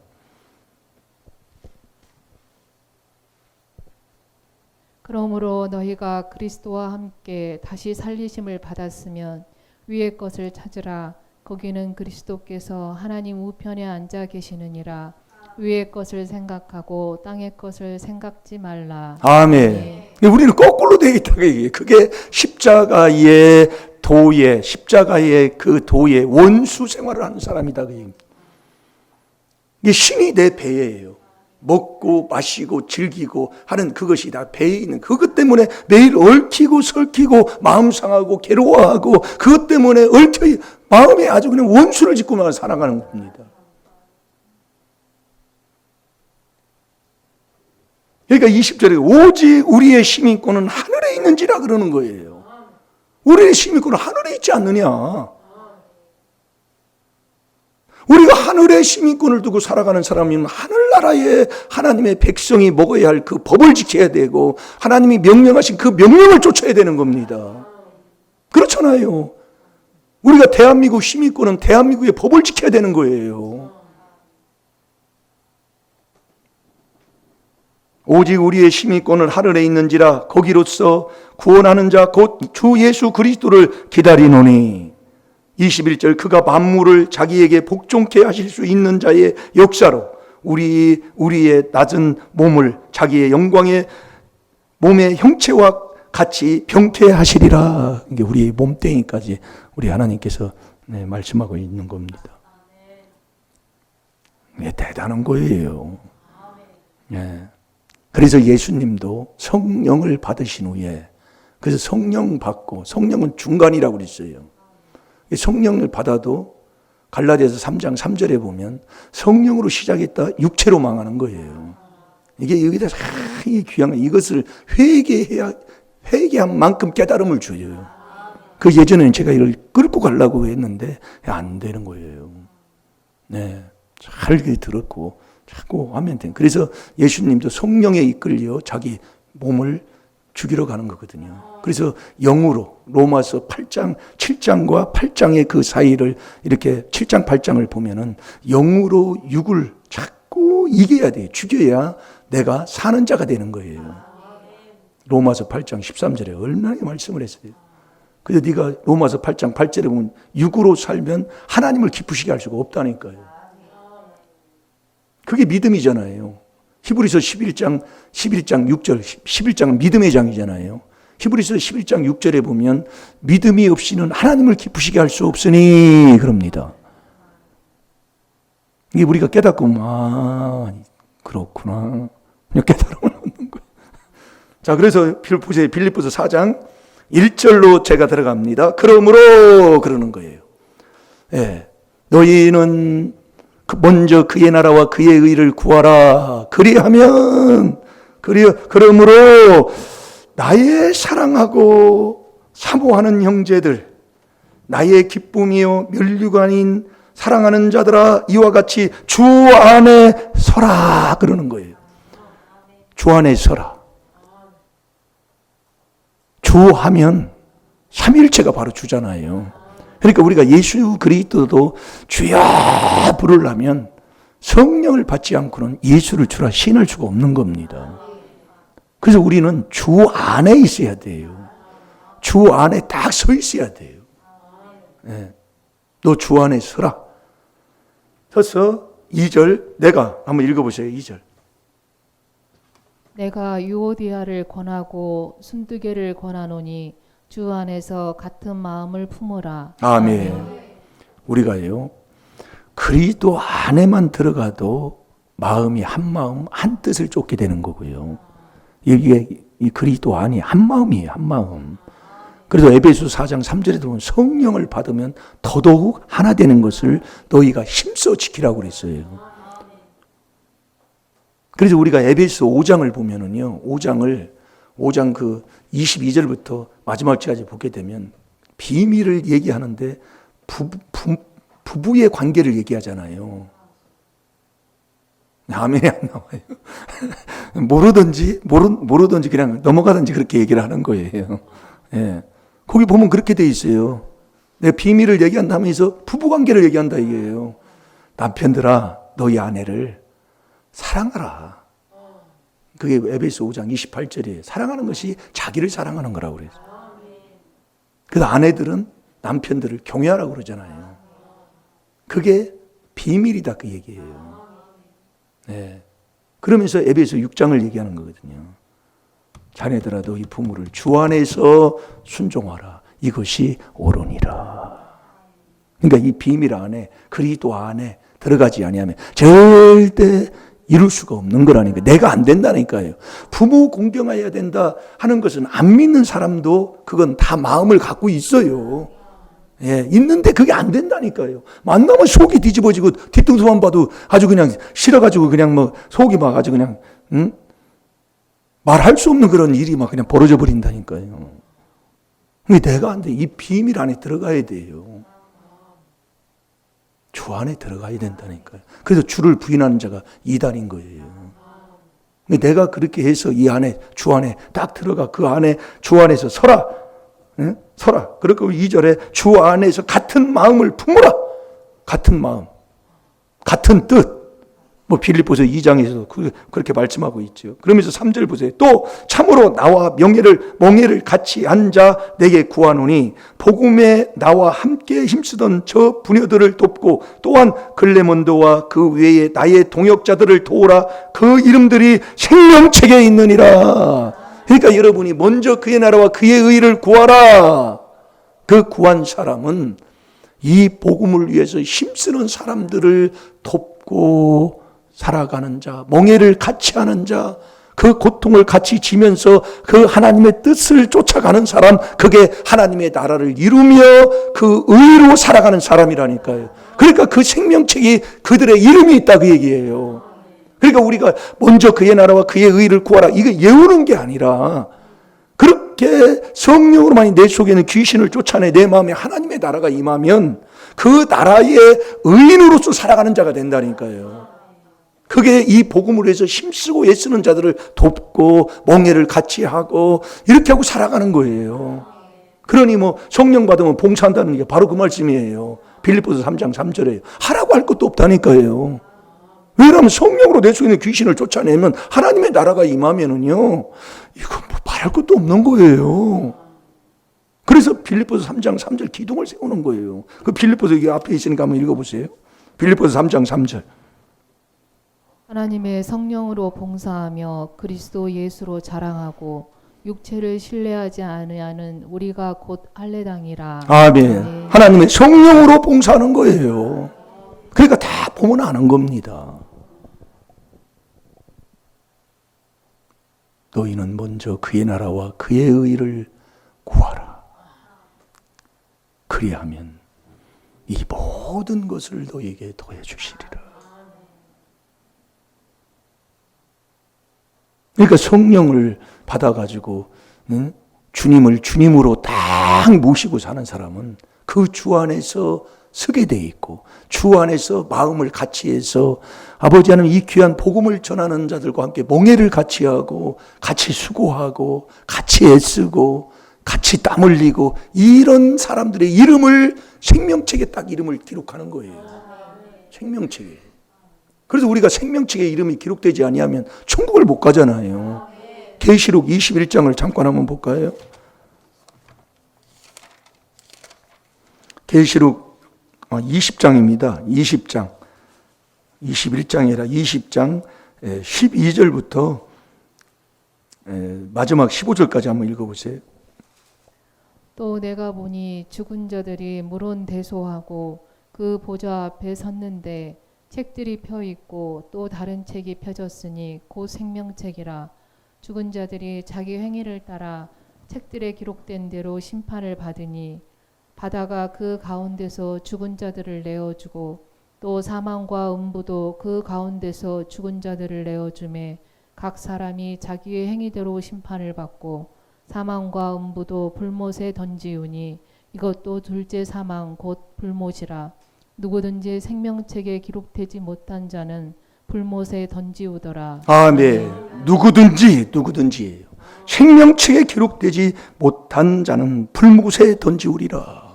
그러므로 너희가 그리스도와 함께 다시 살리심을 받았으면 위의 것을 찾으라. 거기는 그리스도께서 하나님 우편에 앉아 계시느니라. 위의 것을 생각하고 땅의 것을 생각지 말라. 아멘. 우리는 거꾸로 되어 있다고 얘기해요. 그게 십자가의 그 도의 원수 생활을 하는 사람이다. 그 얘기입니다. 이게 신이 내 배예요. 먹고 마시고 즐기고 하는 그것이 다 배에 있는 그것 때문에 매일 얽히고 설키고 마음 상하고 괴로워하고 그것 때문에 얽혀 마음에 아주 그냥 원수를 짓고만 살아가는 겁니다. 그러니까 20절에 오직 우리의 시민권은 하늘에 있는지라 그러는 거예요. 우리의 시민권은 하늘에 있지 않느냐. 우리가 하늘의 시민권을 두고 살아가는 사람이면 하늘나라의 하나님의 백성이 먹어야 할 그 법을 지켜야 되고 하나님이 명령하신 그 명령을 쫓아야 되는 겁니다. 그렇잖아요. 우리가 대한민국 시민권은 대한민국의 법을 지켜야 되는 거예요. 오직 우리의 시민권은 하늘에 있는지라 거기로서 구원하는 자 곧 주 예수 그리스도를 기다리노니 21절 그가 만물을 자기에게 복종케 하실 수 있는 자의 역사로 우리의 낮은 몸을 자기의 영광의 몸의 형체와 같이 병케하시리라. 이게 우리 몸뚱이까지 우리 하나님께서 말씀하고 있는 겁니다. 이게 대단한 거예요. 예. 그래서 예수님도 성령을 받으신 후에 그래서 성령 받고 성령은 중간이라고 그랬어요. 성령을 받아도 갈라디아서 3장 3절에 보면 성령으로 시작했다 육체로 망하는 거예요. 이게 여기다 이 귀한 이것을 회개한 만큼 깨달음을 줘요. 그 예전에는 제가 이걸 끌고 가려고 했는데 안 되는 거예요. 네, 잘 들었고 자꾸 하면 돼. 그래서 예수님도 성령에 이끌려 자기 몸을 죽이러 가는 거거든요. 그래서 영으로 로마서 8장, 7장과 8장의 그 사이를 이렇게 7장, 8장을 보면은 영으로 육을 자꾸 이겨야 돼요. 죽여야 내가 사는 자가 되는 거예요. 로마서 8장 13절에 얼마나 말씀을 했어요. 그래서 네가 로마서 8장 8절에 보면 육으로 살면 하나님을 기쁘시게 할 수가 없다니까요. 그게 믿음이잖아요. 히브리서 11장 6절, 11장은 믿음의 장이잖아요. 히브리서 11장 6절에 보면 믿음이 없이는 하나님을 기쁘시게 할 수 없으니 그럽니다. 이게 우리가 깨닫고 그렇구나. 그냥 깨달음을 얻는 거예요. 자, 그래서 빌립보서 4장 1절로 제가 들어갑니다. 그러므로 그러는 거예요. 예, 너희는 먼저 그의 나라와 그의 의를 구하라. 그러므로 나의 사랑하고 사모하는 형제들, 나의 기쁨이요 면류가 아닌 사랑하는 자들아 이와 같이 주 안에 서라 그러는 거예요. 주 안에 서라. 주 하면 삼위일체가 바로 주잖아요. 그러니까 우리가 예수 그리스도도 주여 부르려면 성령을 받지 않고는 예수를 주라 신을 수가 없는 겁니다. 그래서 우리는 주 안에 있어야 돼요. 주 안에 딱 서 있어야 돼요. 네. 너 주 안에 서라. 서서 2절 내가 한번 읽어보세요. 2절. 내가 유오디아를 권하고 순두개를 권하노니 주 안에서 같은 마음을 품으라. 아멘. 우리가요 그리스도 안에만 들어가도 마음이 한 마음 한 뜻을 쫓게 되는 거고요. 이게 이 그리스도 안이 한 마음이에요. 한 마음. 그래서 에베소 4장 3절에 보면 성령을 받으면 더더욱 하나 되는 것을 너희가 힘써 지키라고 그랬어요. 그래서 우리가 에베소 5장을 보면은요. 5장 그 22절부터 마지막까지 보게 되면 비밀을 얘기하는데 부부의 관계를 얘기하잖아요. 아멘이 안 나와요. 모르든지 그냥 넘어가든지 그렇게 얘기를 하는 거예요. 예. 거기 보면 그렇게 돼 있어요. 내가 비밀을 얘기한다면서 부부관계를 얘기한다 이게요. 남편들아 너희 아내를 사랑하라. 그게 에베소 5장 28절이에요. 사랑하는 것이 자기를 사랑하는 거라고 그래요. 그래서 아내들은 남편들을 경외하라고 그러잖아요. 그게 비밀이다 그 얘기예요. 네. 그러면서 에베소 6장을 얘기하는 거거든요. 자네들아 너희 부모를 주 안에서 순종하라. 이것이 옳으니라. 그러니까 이 비밀 안에 그리스도 안에 들어가지 아니하면 절대 이룰 수가 없는 거라니까. 내가 안 된다니까요. 부모 공경해야 된다 하는 것은 안 믿는 사람도 그건 다 마음을 갖고 있어요. 예, 있는데 그게 안 된다니까요. 만나면 속이 뒤집어지고 뒤통수만 봐도 아주 그냥 싫어가지고 그냥 뭐 속이 막 아주 그냥 말할 수 없는 그런 일이 막 그냥 벌어져 버린다니까요. 내가 안 돼. 이 비밀 안에 들어가야 돼요. 주 안에 들어가야 된다니까요. 그래서 주를 부인하는 자가 이단인 거예요. 내가 그렇게 해서 이 안에 주 안에 딱 들어가 그 안에 주 안에서 서라. 응? 서라. 그리고 2절에 주 안에서 같은 마음을 품으라. 같은 마음. 같은 뜻. 뭐 빌립보서 2장에서도 그렇게 말씀하고 있죠. 그러면서 3절 보세요. 또 참으로 나와 멍에를 같이 앉아 내게 구하노니 복음에 나와 함께 힘쓰던 저 부녀들을 돕고 또한 글레몬도와 그 외에 나의 동역자들을 도우라. 그 이름들이 생명책에 있느니라. 그러니까 여러분이 먼저 그의 나라와 그의 의를 구하라. 그 구한 사람은 이 복음을 위해서 힘쓰는 사람들을 돕고 살아가는 자, 멍에를 같이 하는 자, 그 고통을 같이 지면서 그 하나님의 뜻을 쫓아가는 사람, 그게 하나님의 나라를 이루며 그 의로 살아가는 사람이라니까요. 그러니까 그 생명책이 그들의 이름이 있다 그 얘기예요. 그러니까 우리가 먼저 그의 나라와 그의 의를 구하라. 이거 예우는 게 아니라 그렇게 성령으로만이 내 속에는 귀신을 쫓아내 내 마음에 하나님의 나라가 임하면 그 나라의 의인으로서 살아가는 자가 된다니까요. 그게 이 복음을 위해서 힘쓰고 애쓰는 자들을 돕고 멍에를 같이 하고 이렇게 하고 살아가는 거예요. 그러니 뭐 성령 받으면 봉사한다는 게 바로 그 말씀이에요. 빌립보서 3장 3절에 하라고 할 것도 없다니까요. 왜냐하면 성령으로 내 속에 있는 귀신을 쫓아내면 하나님의 나라가 임하면은요 이거 뭐 말할 것도 없는 거예요. 그래서 빌립보서 3장 3절 기둥을 세우는 거예요. 그 빌립보서 여기 앞에 있으니까 한번 읽어보세요. 빌립보서 3장 3절. 하나님의 성령으로 봉사하며 그리스도 예수로 자랑하고 육체를 신뢰하지 아니하는 우리가 곧 할례당이라. 아멘. 네. 하나님의 성령으로 봉사하는 거예요. 그러니까 다 보면 아는 겁니다. 너희는 먼저 그의 나라와 그의 의를 구하라. 그리하면 이 모든 것을 너희에게 더해 주시리라. 그러니까 성령을 받아가지고 주님을 주님으로 딱 모시고 사는 사람은 그 주 안에서 서게 돼 있고 주 안에서 마음을 같이 해서 아버지 하나님 이 귀한 복음을 전하는 자들과 함께 멍에를 같이 하고 같이 수고하고 같이 애쓰고 같이 땀 흘리고 이런 사람들의 이름을 생명책에 딱 이름을 기록하는 거예요. 생명책에. 그래서 우리가 생명책에 이름이 기록되지 아니하면 천국을 못 가잖아요. 계시록 21장을 잠깐 한번 볼까요? 계시록 20장입니다. 20장. 21장이라 20장 12절부터 마지막 15절까지 한번 읽어보세요. 또 내가 보니 죽은 자들이 물론대소하고 그 보좌 앞에 섰는데 책들이 펴 있고 또 다른 책이 펴졌으니 곧 생명책이라. 죽은 자들이 자기 행위를 따라 책들에 기록된 대로 심판을 받으니 바다가 그 가운데서 죽은 자들을 내어주고 또 사망과 음부도 그 가운데서 죽은 자들을 내어주매 각 사람이 자기의 행위대로 심판을 받고 사망과 음부도 불못에 던지우니 이것도 둘째 사망 곧 불못이라. 누구든지 생명책에 기록되지 못한 자는 불못에 던지우더라. 아멘. 누구든지예요. 생명책에 기록되지 못한 자는 불못에 던지우리라.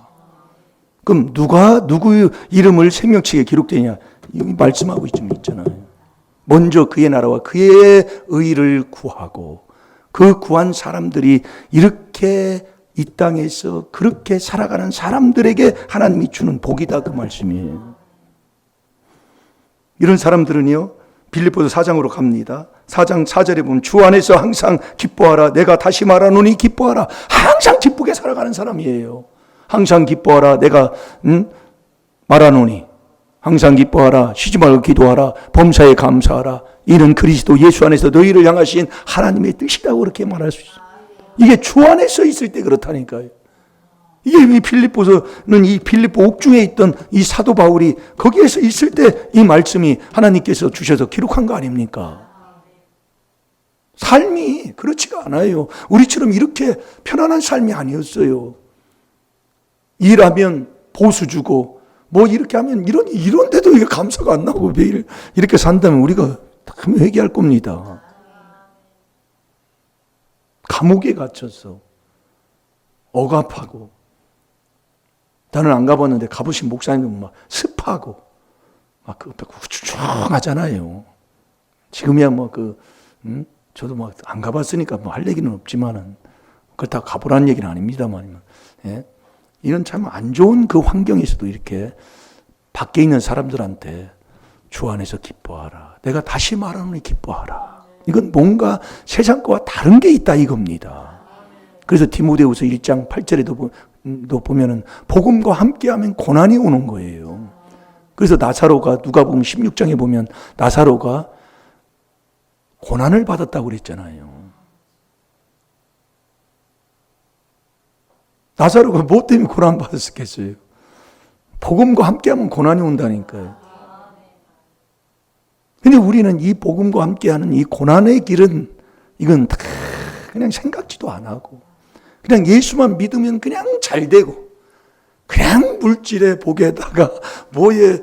그럼 누구 이름을 생명책에 기록되냐? 여기 말씀하고 있잖아요. 먼저 그의 나라와 그의 의를 구하고 그 구한 사람들이 이렇게 이 땅에서 그렇게 살아가는 사람들에게 하나님이 주는 복이다 그 말씀이에요. 이런 사람들은요, 빌립보서 4장으로 갑니다. 4장 4절에 보면 주 안에서 항상 기뻐하라. 내가 다시 말하노니 기뻐하라. 항상 기쁘게 살아가는 사람이에요. 항상 기뻐하라. 내가 말하노니 항상 기뻐하라. 쉬지 말고 기도하라. 범사에 감사하라. 이는 그리스도 예수 안에서 너희를 향하신 하나님의 뜻이라고 그렇게 말할 수 있어요. 이게 주 안에 서 있을 때 그렇다니까요. 이게 이 빌립보서는 이 빌립보 옥중에 있던 이 사도 바울이 거기에서 있을 때 이 말씀이 하나님께서 주셔서 기록한 거 아닙니까? 삶이 그렇지가 않아요. 우리처럼 이렇게 편안한 삶이 아니었어요. 일하면 보수 주고 뭐 이렇게 하면 이런데도 이게 감사가 안 나고 매일 이렇게 산다면 우리가 회개할 겁니다. 감옥에 갇혀서 억압하고, 나는 안 가봤는데 가보신 목사님은 막 습하고 막 우쭈쭈하잖아요. 지금이야 뭐 저도 막 안 가봤으니까 뭐 할 얘기는 없지만은 그렇다고 가보라는 얘기는 아닙니다만, 예? 이런 참 안 좋은 그 환경에서도 이렇게 밖에 있는 사람들한테 주 안에서 기뻐하라. 내가 다시 말하노니 기뻐하라. 이건 뭔가 세상 거와 다른 게 있다 이겁니다. 그래서 디모데후서 1장 8절에도 보면은 복음과 함께하면 고난이 오는 거예요. 그래서 나사로가 누가복음 16장에 보면 나사로가 고난을 받았다고 그랬잖아요. 나사로가 뭐 때문에 고난 받았겠어요? 복음과 함께하면 고난이 온다니까요. 근데 우리는 이 복음과 함께하는 이 고난의 길은 이건 다 그냥 생각지도 안 하고 그냥 예수만 믿으면 그냥 잘 되고 그냥 물질의 복에다가 뭐에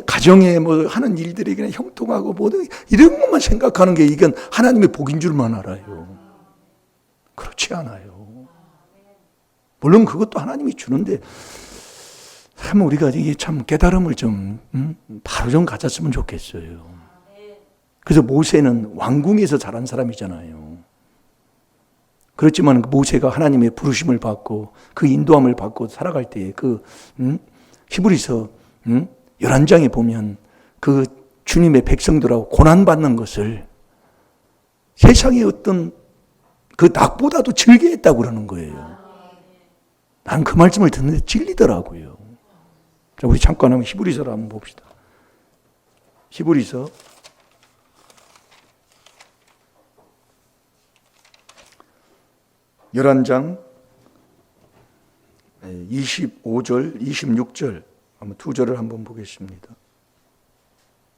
가정에 뭐 하는 일들이 그냥 형통하고 뭐 이런 것만 생각하는 게 이건 하나님의 복인 줄만 알아요. 그렇지 않아요. 물론 그것도 하나님이 주는데 참 우리가 이게 참 깨달음을 좀 바로 좀 가졌으면 좋겠어요. 그래서 모세는 왕궁에서 자란 사람이잖아요. 그렇지만 모세가 하나님의 부르심을 받고 그 인도함을 받고 살아갈 때 그 히브리서 11장에 보면 그 주님의 백성들하고 고난받는 것을 세상의 어떤 그 낙보다도 즐겨했다고 그러는 거예요. 난 그 말씀을 듣는데 찔리더라고요. 자, 우리 잠깐 한번 히브리서를 한번 봅시다. 히브리서 11장 25절, 26절 한번 두 절을 한번 보겠습니다.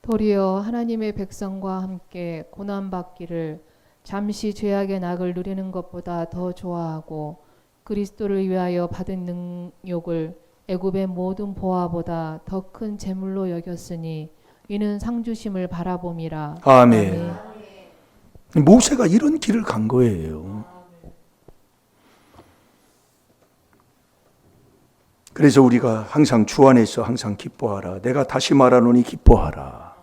도리어 하나님의 백성과 함께 고난받기를 잠시 죄악의 낙을 누리는 것보다 더 좋아하고 그리스도를 위하여 받은 능욕을 애굽의 모든 보화보다 더 큰 재물로 여겼으니 이는 상주심을 바라봄이라. 아멘. 모세가 이런 길을 간 거예요. 그래서 우리가 항상 주 안에서 항상 기뻐하라. 내가 다시 말하노니 기뻐하라.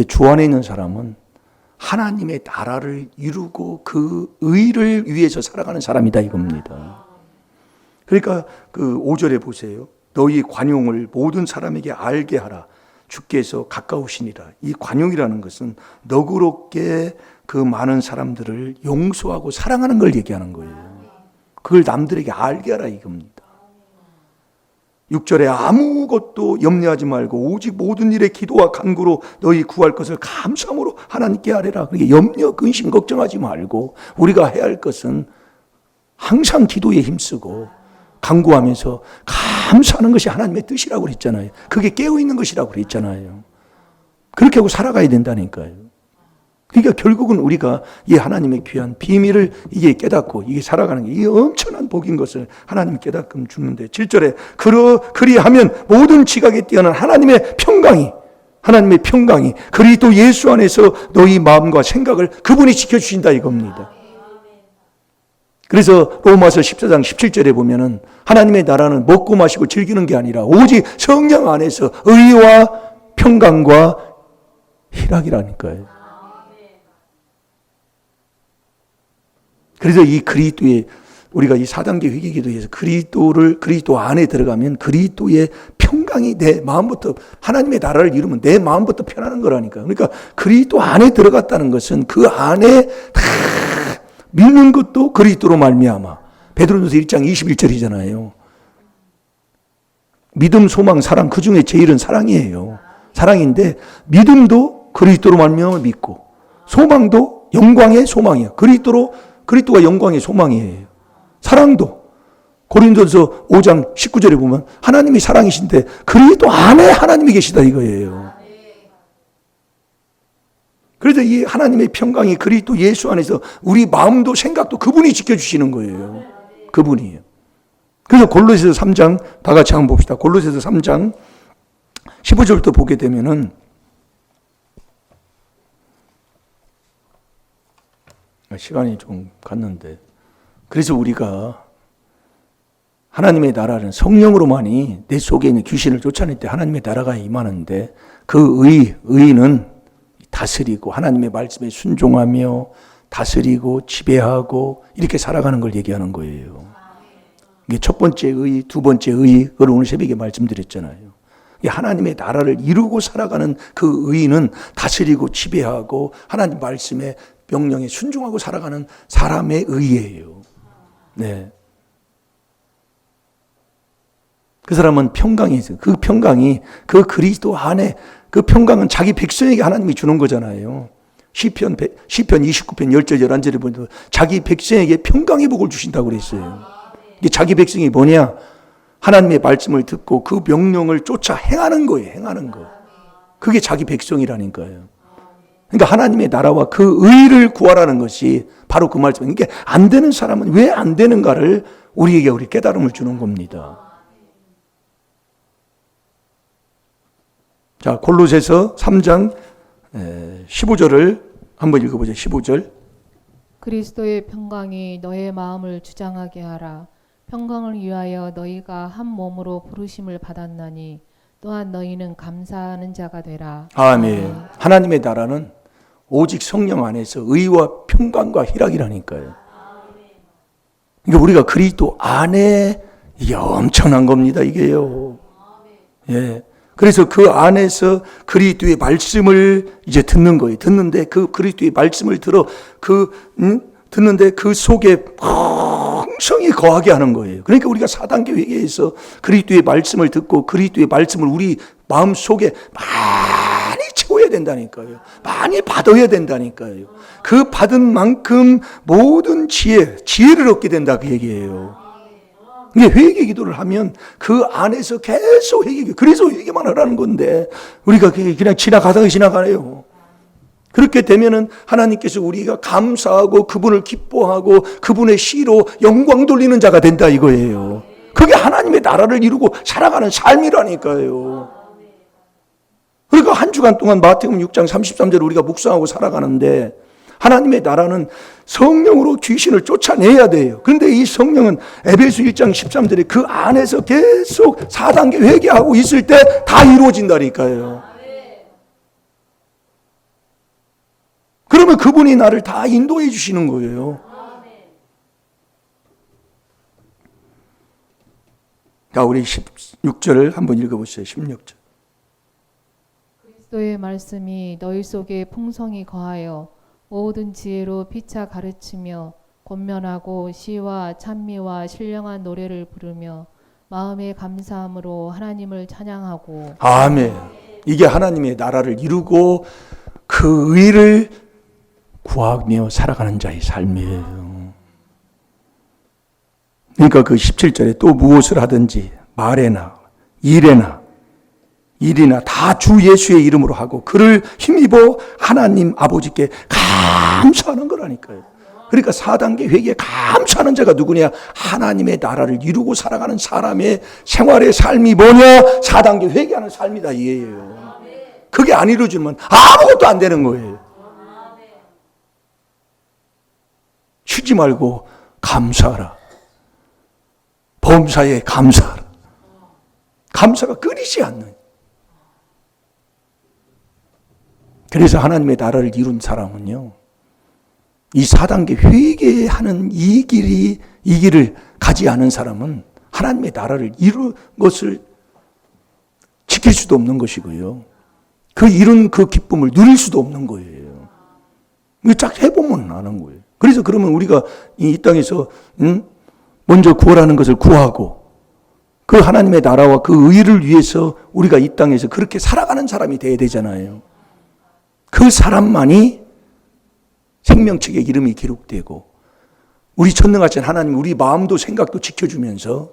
주 안에 있는 사람은 하나님의 나라를 이루고 그 의를 위해서 살아가는 사람이다 이겁니다. 그러니까 그 5절에 보세요. 너희 관용을 모든 사람에게 알게 하라. 주께서 가까우시니라. 이 관용이라는 것은 너그럽게 그 많은 사람들을 용서하고 사랑하는 걸 얘기하는 거예요. 그걸 남들에게 알게 하라 이겁니다. 6절에 아무것도 염려하지 말고 오직 모든 일에 기도와 간구로 너희 구할 것을 감사함으로 하나님께 아뢰라. 그러니까 염려, 근심, 걱정하지 말고 우리가 해야 할 것은 항상 기도에 힘쓰고 간구하면서 감사하는 것이 하나님의 뜻이라고 그랬잖아요. 그게 깨어있는 것이라고 그랬잖아요. 그렇게 하고 살아가야 된다니까요. 그러니까 결국은 우리가 이 하나님의 귀한 비밀을 이게 깨닫고 이게 살아가는 게 이게 엄청난 복인 것을 하나님이 깨닫금 주는데 7절에 그리하면 모든 지각에 뛰어난 하나님의 평강이 그리스도 예수 안에서 너희 마음과 생각을 그분이 지켜주신다 이겁니다. 그래서 로마서 14장 17절에 보면은 하나님의 나라는 먹고 마시고 즐기는 게 아니라 오직 성령 안에서 의와 평강과 희락이라니까요. 그래서 이 그리스도의 우리가 이 4단계 회개기도에서 그리스도 안에 들어가면 그리스도의 평강이 내 마음부터 하나님의 나라를 이루면 내 마음부터 편하는 거라니까. 그러니까 그리스도 안에 들어갔다는 것은 그 안에 다 믿는 것도 그리스도로 말미암아. 베드로전서 1장 21절이잖아요. 믿음, 소망, 사랑 그 중에 제일은 사랑이에요. 사랑인데 믿음도 그리스도로 말미암아 믿고 소망도 영광의 소망이야. 그리스도가 영광의 소망이에요. 사랑도 고린도전서 5장 19절에 보면 하나님이 사랑이신데 그리스도 안에 하나님이 계시다 이거예요. 그래서 이 하나님의 평강이 그리스도 예수 안에서 우리 마음도 생각도 그분이 지켜주시는 거예요. 그분이에요. 그래서 골로새서 3장 다 같이 한번 봅시다. 골로새서 3장 15절부터 보게 되면은 시간이 좀 갔는데 그래서 우리가 하나님의 나라는 성령으로만이 내 속에 있는 귀신을 쫓아낼 때 하나님의 나라가 임하는데 그 의는 다스리고 하나님의 말씀에 순종하며 다스리고 지배하고 이렇게 살아가는 걸 얘기하는 거예요. 이게 첫 번째 의, 두 번째 의, 그걸 오늘 새벽에 말씀드렸잖아요. 하나님의 나라를 이루고 살아가는 그 의는 다스리고 지배하고 하나님 말씀에 명령에 순종하고 살아가는 사람의 의예요. 네. 그 사람은 평강이 있어요. 그 평강이 그 그리스도 안에 그 평강은 자기 백성에게 하나님이 주는 거잖아요. 시편 29편 10절 11절에 보면 자기 백성에게 평강의 복을 주신다고 그랬어요. 이게 자기 백성이 뭐냐? 하나님의 말씀을 듣고 그 명령을 쫓아 행하는 거예요. 행하는 거. 그게 자기 백성이라니까요. 그러니까 하나님의 나라와 그 의를 구하라는 것이 바로 그 말씀. 이게 안 되는 사람은 왜 안 되는가를 우리에게 우리 깨달음을 주는 겁니다. 자, 골로새서 3장 15절을 한번 읽어보죠. 15절. 그리스도의 평강이 너의 마음을 주장하게 하라. 평강을 위하여 너희가 한 몸으로 부르심을 받았나니 또한 너희는 감사하는 자가 되라. 아멘. 하나님의 나라는 오직 성령 안에서 의와 평강과 희락이라니까요. 그러니까 우리가 그리스도 안에 이게 엄청난 겁니다. 이게요. 예. 그래서 그 안에서 그리스도의 말씀을 이제 듣는 거예요. 듣는데 그 그리스도의 말씀을 듣는데 그 속에 풍성히 거하게 하는 거예요. 그러니까 우리가 4단계 회개에서 그리스도의 말씀을 듣고 그리스도의 말씀을 우리 마음 속에 많이 채워야 된다니까요. 많이 받아야 된다니까요. 그 받은 만큼 모든 지혜를 얻게 된다 그 얘기예요. 이게 회개 기도를 하면 그 안에서 계속 그래서 회개만 하라는 건데 우리가 그냥 지나가네요. 그렇게 되면은 하나님께서 우리가 감사하고 그분을 기뻐하고 그분의 시로 영광 돌리는 자가 된다 이거예요. 그게 하나님의 나라를 이루고 살아가는 삶이라니까요. 그러니까 한 주간 동안 마태복음 6장 33절 우리가 묵상하고 살아가는데 하나님의 나라는 성령으로 귀신을 쫓아내야 돼요. 그런데 이 성령은 에베소 1장 13절에 그 안에서 계속 4단계 회개하고 있을 때 다 이루어진다니까요. 그러면 그분이 나를 다 인도해 주시는 거예요. 자, 우리 16절을 한번 읽어보세요. 16절. 그리스도의 말씀이 너희 속에 풍성히 거하여 모든 지혜로 피차 가르치며 권면하고 시와 찬미와 신령한 노래를 부르며 마음의 감사함으로 하나님을 찬양하고. 아멘. 이게 하나님의 나라를 이루고 그 의를 구하며 살아가는 자의 삶이에요. 그러니까 그 17절에 또 무엇을 하든지 말에나 일이나 다 주 예수의 이름으로 하고 그를 힘입어 하나님 아버지께 감사하는 거라니까요. 그러니까 4단계 회개에 감사하는 자가 누구냐? 하나님의 나라를 이루고 살아가는 사람의 생활의 삶이 뭐냐? 4단계 회개하는 삶이다 이게예요. 그게 안 이루어지면 아무것도 안 되는 거예요. 쉬지 말고 감사하라. 범사에 감사하라. 감사가 끊이지 않는. 그래서 하나님의 나라를 이룬 사람은요, 이 4단계 회개하는 이 길을 가지 않은 사람은 하나님의 나라를 이룬 것을 지킬 수도 없는 것이고요. 그 이룬 그 기쁨을 누릴 수도 없는 거예요. 이거 딱 해보면 아는 거예요. 그래서 그러면 우리가 이 땅에서 먼저 구하라는 것을 구하고 그 하나님의 나라와 그 의를 위해서 우리가 이 땅에서 그렇게 살아가는 사람이 돼야 되잖아요. 그 사람만이 생명책의 이름이 기록되고 우리 전능하신 하나님 우리 마음도 생각도 지켜주면서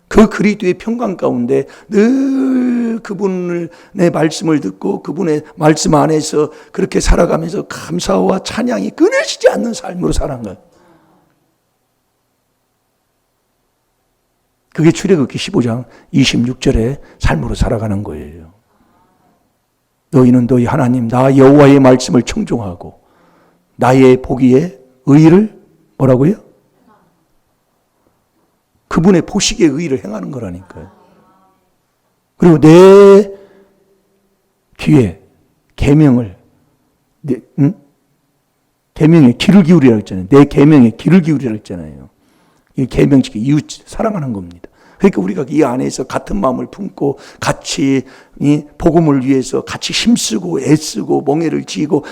그 그리스도의 평강 가운데 늘 그분의 말씀을 듣고 그분의 말씀 안에서 그렇게 살아가면서 감사와 찬양이 끊어지지 않는 삶으로 살아간 거예요. 그게 출애굽기 15장 26절의 삶으로 살아가는 거예요. 너희는 너희 하나님 나 여호와의 말씀을 청종하고 나의 보기에 의를 뭐라고요? 그분의 보시기에 의를 행하는 거라니까요. 그리고 내 귀에 계명을 계명에 귀를 기울이라고 했잖아요. 내 계명에 귀를 기울이라고 했잖아요. 이 계명 지키 이웃 사랑하는 겁니다. 그러니까 우리가 이 안에서 같은 마음을 품고 같이 이 복음을 위해서 같이 힘쓰고 애쓰고 멍에를 지고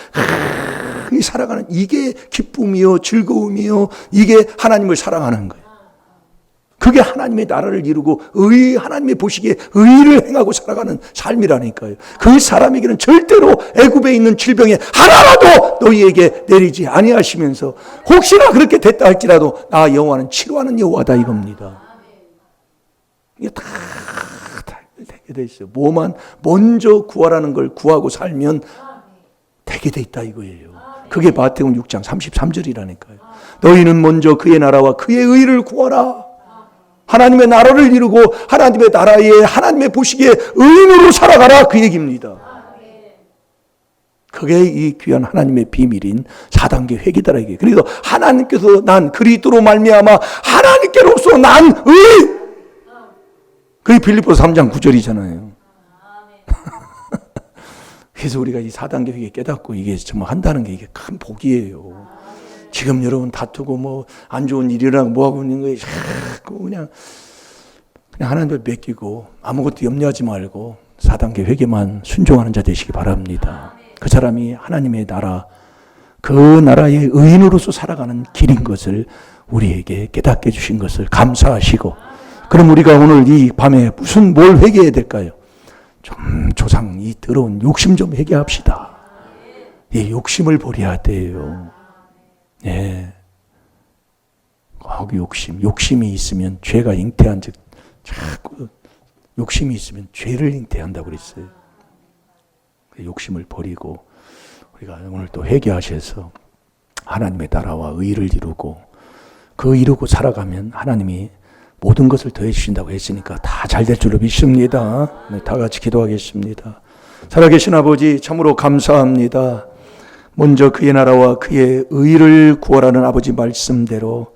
살아가는 이게 기쁨이요 즐거움이요 이게 하나님을 사랑하는 거예요. 그게 하나님의 나라를 이루고 하나님의 보시기에 의를 행하고 살아가는 삶이라니까요. 그 사람에게는 절대로 애굽에 있는 질병에 하나라도 너희에게 내리지 아니하시면서 혹시나 그렇게 됐다 할지라도 나 여호와는 치료하는 여호와다 이겁니다. 이게 다 되게 돼 있어요. 뭐만 먼저 구하라는 걸 구하고 살면 되게 돼 있다 이거예요. 그게 마태복음 6장 33절이라니까요. 너희는 먼저 그의 나라와 그의 의를 구하라. 하나님의 나라를 이루고 하나님의 나라에 하나님의 보시기에 의인으로 살아가라 그 얘기입니다. 그게 이 귀한 하나님의 비밀인 4단계 회개다라 이게. 그래서 하나님께서 난 그리스도로 말미암아 하나님께로서 난 의인. 그게 빌립보서 3장 9절이잖아요. 그래서 우리가 이 4단계 회개 깨닫고 이게 정말 한다는 게 이게 큰 복이에요. 지금 여러분 다투고 뭐 안 좋은 일이랑 뭐 하고 있는 거에 자꾸 그냥 하나님을 맡기고 아무것도 염려하지 말고 4단계 회개만 순종하는 자 되시기 바랍니다. 그 사람이 하나님의 나라, 그 나라의 의인으로서 살아가는 길인 것을 우리에게 깨닫게 해주신 것을 감사하시고, 그럼 우리가 오늘 이 밤에 뭘 회개해야 될까요? 좀 조상 이 더러운 욕심 좀 회개합시다. 이 욕심을 버려야 돼요. 예. 욕심이 있으면 죄가 잉태한 즉, 자꾸 욕심이 있으면 죄를 잉태한다고 그랬어요. 욕심을 버리고 우리가 오늘 또 회개하셔서 하나님의 나라와 의를 이루고 그 이루고 살아가면 하나님이 모든 것을 더해 주신다고 했으니까 다 잘 될 줄로 믿습니다. 네, 다 같이 기도하겠습니다. 살아계신 아버지 참으로 감사합니다. 먼저 그의 나라와 그의 의를 구하라는 아버지 말씀대로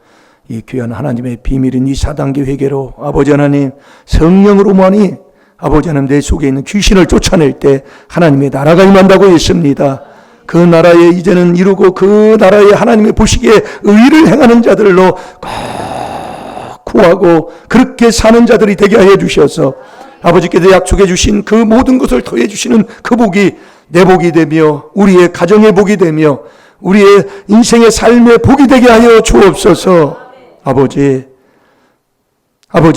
이 귀한 하나님의 비밀인 이 4단계 회개로 아버지 하나님 성령으로만이 아버지 하나님 내 속에 있는 귀신을 쫓아낼 때 하나님의 나라가 임한다고 했습니다. 그 나라에 이제는 이루고 그 나라에 하나님의 보시기에 의를 행하는 자들로 꼭 구하고 그렇게 사는 자들이 되게 하여 주셔서 아버지께서 약속해 주신 그 모든 것을 더해 주시는 그 복이 내 복이 되며 우리의 가정의 복이 되며 우리의 인생의 삶의 복이 되게 하여 주옵소서. 아버지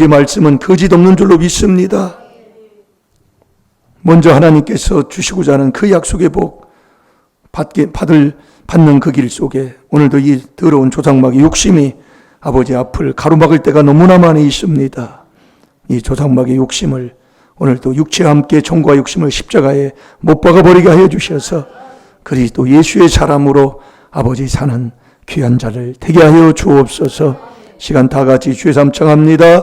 말씀은 거짓 없는 줄로 믿습니다. 먼저 하나님께서 주시고자 하는 그 약속의 복 받는 그 길 속에 오늘도 이 더러운 조상마귀 욕심이 아버지 앞을 가로막을 때가 너무나 많이 있습니다. 이 조상마귀 욕심을 오늘도 육체와 함께 정과 욕심을 십자가에 못 박아버리게 하여 주셔서 그리스도 예수의 사람으로 아버지 사는 귀한 자를 되게 하여 주옵소서. 시간 다 같이 주의 삼창합니다.